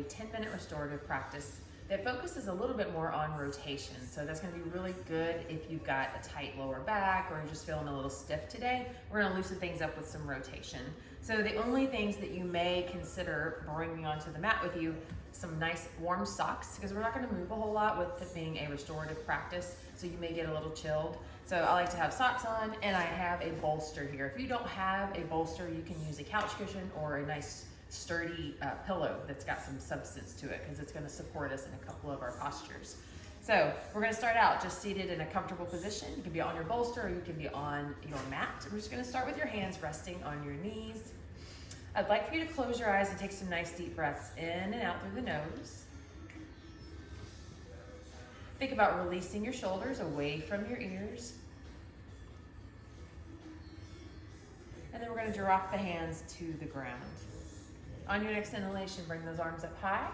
a 10-minute restorative practice that focuses a little bit more on rotation. So that's gonna be really good if you've got a tight lower back or you're just feeling a little stiff today. We're gonna loosen things up with some rotation. So the only things that you may consider bringing onto the mat with you, some nice warm socks, because we're not gonna move a whole lot with it being a restorative practice, so you may get a little chilled. So I like to have socks on, and I have a bolster here. If you don't have a bolster, you can use a couch cushion or a nice sturdy pillow that's got some substance to it, because it's gonna support us in a couple of our postures. So we're gonna start out just seated in a comfortable position. You can be on your bolster or you can be on your mat. We're just gonna start with your hands resting on your knees. I'd like for you to close your eyes and take some nice deep breaths in and out through the nose. Think about releasing your shoulders away from your ears. And then we're gonna drop the hands to the ground. On your next inhalation, bring those arms up high.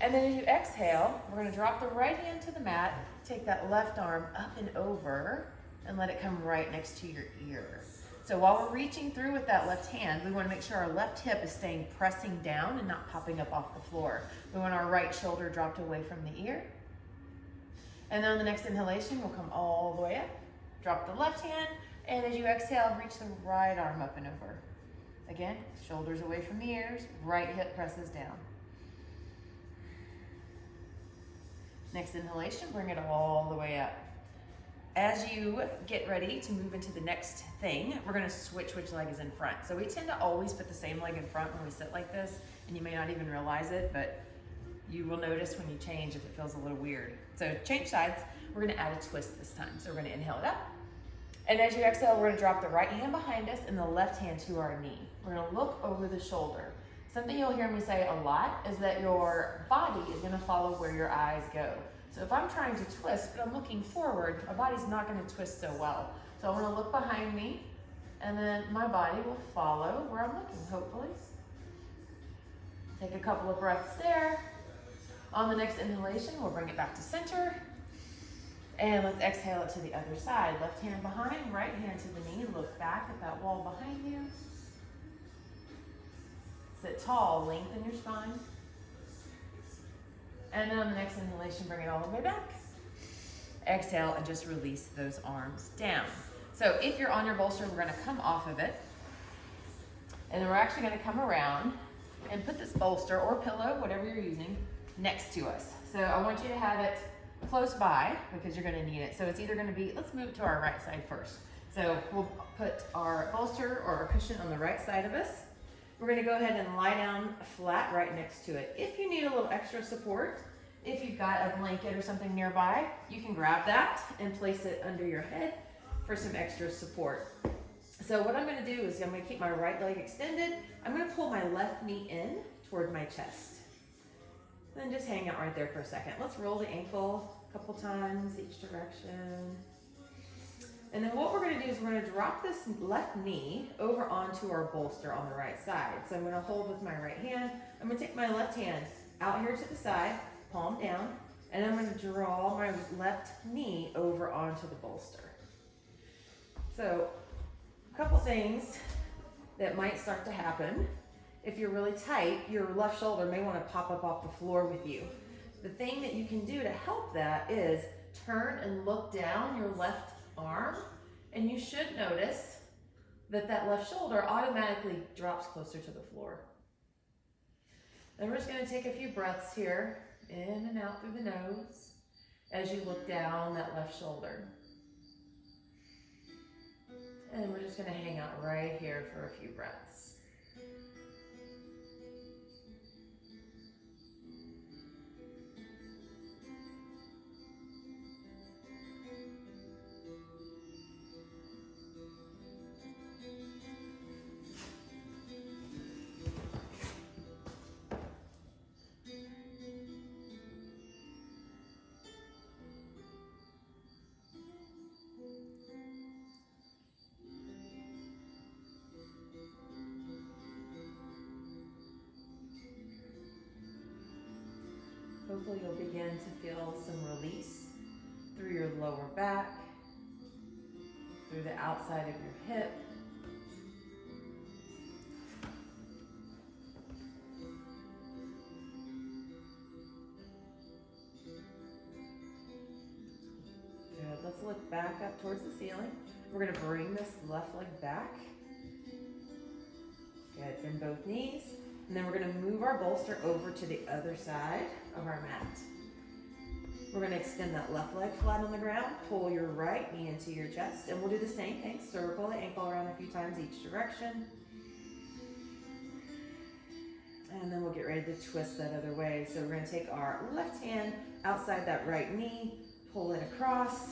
And then as you exhale, we're gonna drop the right hand to the mat, take that left arm up and over, and let it come right next to your ear. So while we're reaching through with that left hand, we wanna make sure our left hip is staying pressing down and not popping up off the floor. We want our right shoulder dropped away from the ear. And then on the next inhalation, we'll come all the way up, drop the left hand, and as you exhale, reach the right arm up and over. Again, shoulders away from the ears, right hip presses down. Next inhalation, bring it all the way up. As you get ready to move into the next thing, we're gonna switch which leg is in front. So we tend to always put the same leg in front when we sit like this, and you may not even realize it, but you will notice when you change if it feels a little weird. So change sides, we're gonna add a twist this time. So we're gonna inhale it up. And as you exhale, we're gonna drop the right hand behind us and the left hand to our knee. We're gonna look over the shoulder. Something you'll hear me say a lot is that your body is gonna follow where your eyes go. So if I'm trying to twist, but I'm looking forward, my body's not gonna twist so well. So I'm gonna look behind me, and then my body will follow where I'm looking, hopefully. Take a couple of breaths there. On the next inhalation, we'll bring it back to center. And let's exhale it to the other side. Left hand behind, right hand to the knee. Look back at that wall behind you. Sit tall, lengthen your spine. And then on the next inhalation, bring it all the way back. Exhale and just release those arms down. So if you're on your bolster, we're gonna come off of it. And then we're actually gonna come around and put this bolster or pillow, whatever you're using, next to us. So I want you to have it close by because you're gonna need it. So it's either gonna be, let's move to our right side first. So we'll put our bolster or our cushion on the right side of us. We're gonna go ahead and lie down flat right next to it. If you need a little extra support, if you've got a blanket or something nearby, you can grab that and place it under your head for some extra support. So what I'm gonna do is I'm gonna keep my right leg extended. I'm gonna pull my left knee in toward my chest. Then just hang out right there for a second. Let's roll the ankle a couple times each direction. And then what we're gonna do is we're gonna drop this left knee over onto our bolster on the right side. So I'm gonna hold with my right hand. I'm gonna take my left hand out here to the side, palm down, and I'm gonna draw my left knee over onto the bolster. So a couple things that might start to happen. If you're really tight, your left shoulder may wanna pop up off the floor with you. The thing that you can do to help that is turn and look down your left arm, and you should notice that that left shoulder automatically drops closer to the floor. Then we're just gonna take a few breaths here, in and out through the nose, as you look down that left shoulder. And we're just gonna hang out right here for a few breaths. Hopefully you'll begin to feel some release through your lower back, through the outside of your hip. look back up towards the ceiling. We're gonna bring this left leg back. Good, bend both knees. And then we're gonna move our bolster over to the other side of our mat. We're gonna extend that left leg flat on the ground, pull your right knee into your chest, and we'll do the same thing. Circle the ankle around a few times each direction. And then we'll get ready to twist that other way. So we're gonna take our left hand outside that right knee, pull it across,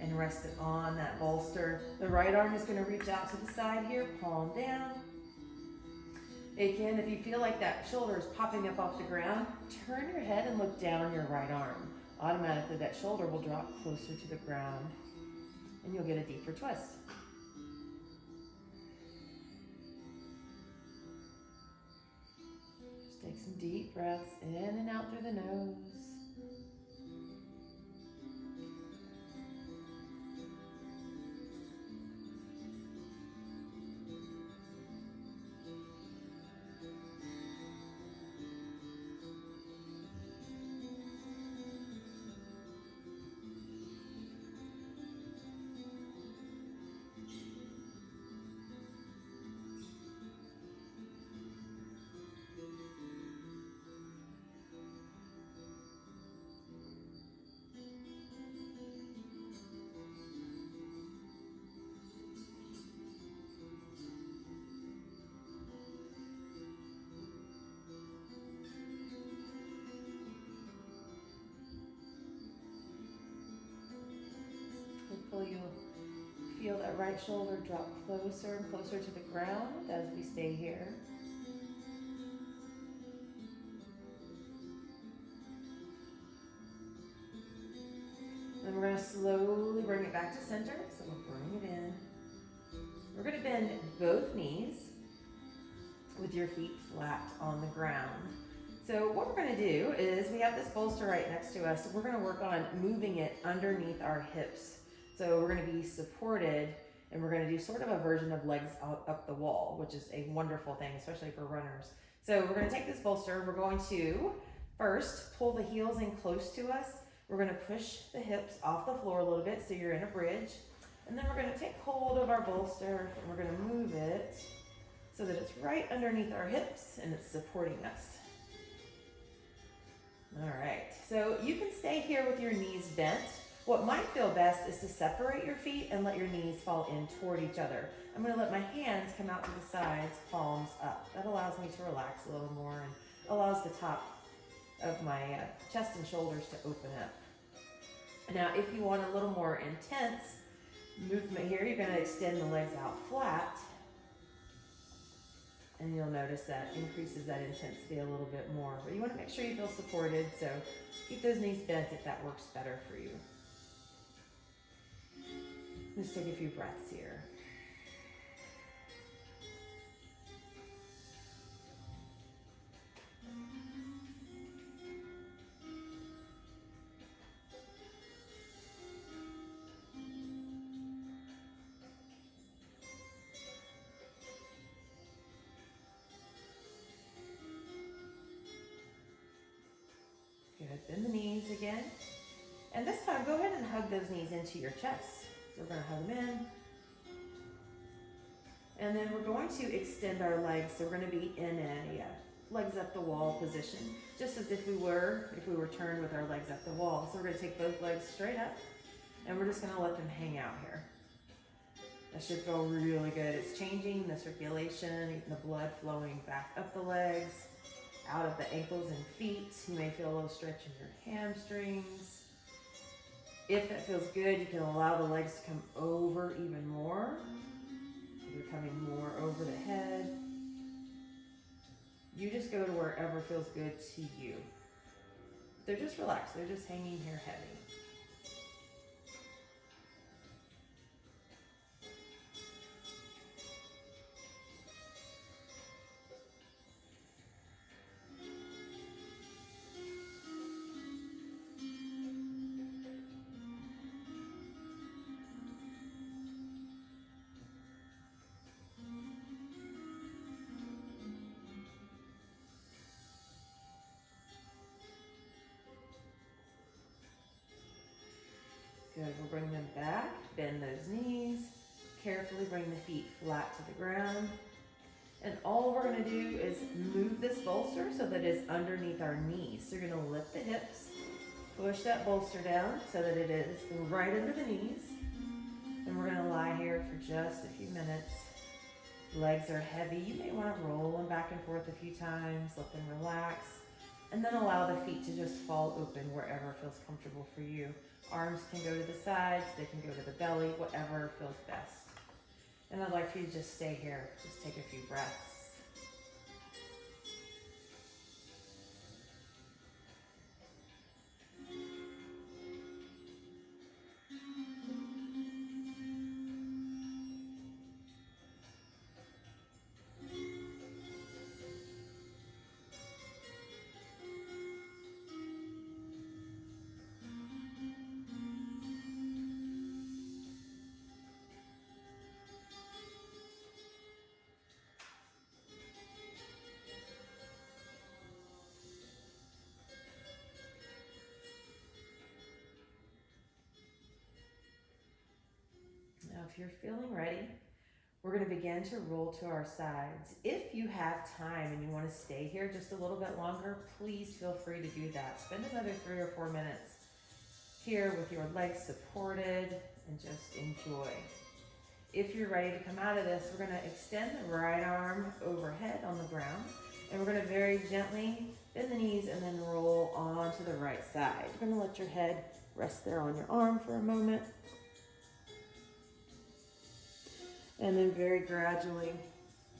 and rest it on that bolster. The right arm is gonna reach out to the side here, palm down. Again, if you feel like that shoulder is popping up off the ground, turn your head and look down your right arm. Automatically, that shoulder will drop closer to the ground, and you'll get a deeper twist. Just take some deep breaths in and out through the nose. Hopefully you'll feel that right shoulder drop closer and closer to the ground as we stay here. Then we're going to slowly bring it back to center. So we'll bring it in. We're going to bend both knees with your feet flat on the ground. So what we're going to do is we have this bolster right next to us. We're going to work on moving it underneath our hips. So we're going to be supported, and we're going to do sort of a version of legs up the wall, which is a wonderful thing, especially for runners. So we're going to take this bolster. We're going to first pull the heels in close to us. We're going to push the hips off the floor a little bit so you're in a bridge. And then we're going to take hold of our bolster, and we're going to move it so that it's right underneath our hips and it's supporting us. All right, so you can stay here with your knees bent. What might feel best is to separate your feet and let your knees fall in toward each other. I'm going to let my hands come out to the sides, palms up. That allows me to relax a little more and allows the top of my chest and shoulders to open up. Now, if you want a little more intense movement here, you're going to extend the legs out flat. And you'll notice that increases that intensity a little bit more. But you want to make sure you feel supported, so keep those knees bent if that works better for you. Just take a few breaths here. Good, bend the knees again. And this time, go ahead and hug those knees into your chest. So we're going to hug them in. And then we're going to extend our legs. So we're going to be in a legs up the wall position, just as if we were turned with our legs up the wall. So we're going to take both legs straight up, and we're just going to let them hang out here. That should feel really good. It's changing the circulation, the blood flowing back up the legs, out of the ankles and feet. You may feel a little stretch in your hamstrings. If that feels good, you can allow the legs to come over even more. So they're coming more over the head. You just go to wherever feels good to you. They're just relaxed. They're just hanging here heavy. Bend those knees. Carefully bring the feet flat to the ground. And all we're gonna do is move this bolster so that it's underneath our knees. So you're gonna lift the hips, push that bolster down so that it is right under the knees. And we're gonna lie here for just a few minutes. Legs are heavy. You may wanna roll them back and forth a few times, let them relax, and then allow the feet to just fall open wherever feels comfortable for you. Arms can go to the sides, they can go to the belly, whatever feels best. And I'd like for you to just stay here, just take a few breaths. Now, if you're feeling ready, we're going to begin to roll to our sides. If you have time and you want to stay here just a little bit longer, please feel free to do that. Spend another 3 or 4 minutes here with your legs supported and just enjoy. If you're ready to come out of this, we're going to extend the right arm overhead on the ground, and we're going to very gently bend the knees and then roll onto the right side. You're going to let your head rest there on your arm for a moment. And then very gradually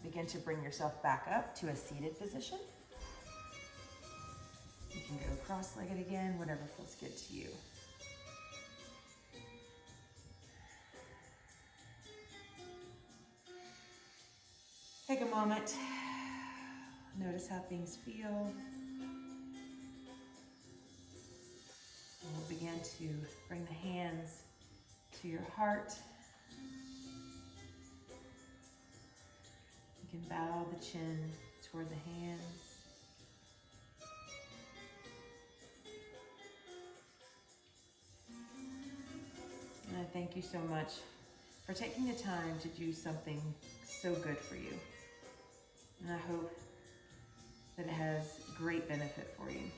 begin to bring yourself back up to a seated position. You can go cross-legged again, whatever feels good to you. Take a moment, notice how things feel. And we'll begin to bring the hands to your heart. You can bow the chin toward the hands. And I thank you so much for taking the time to do something so good for you. And I hope that it has great benefit for you.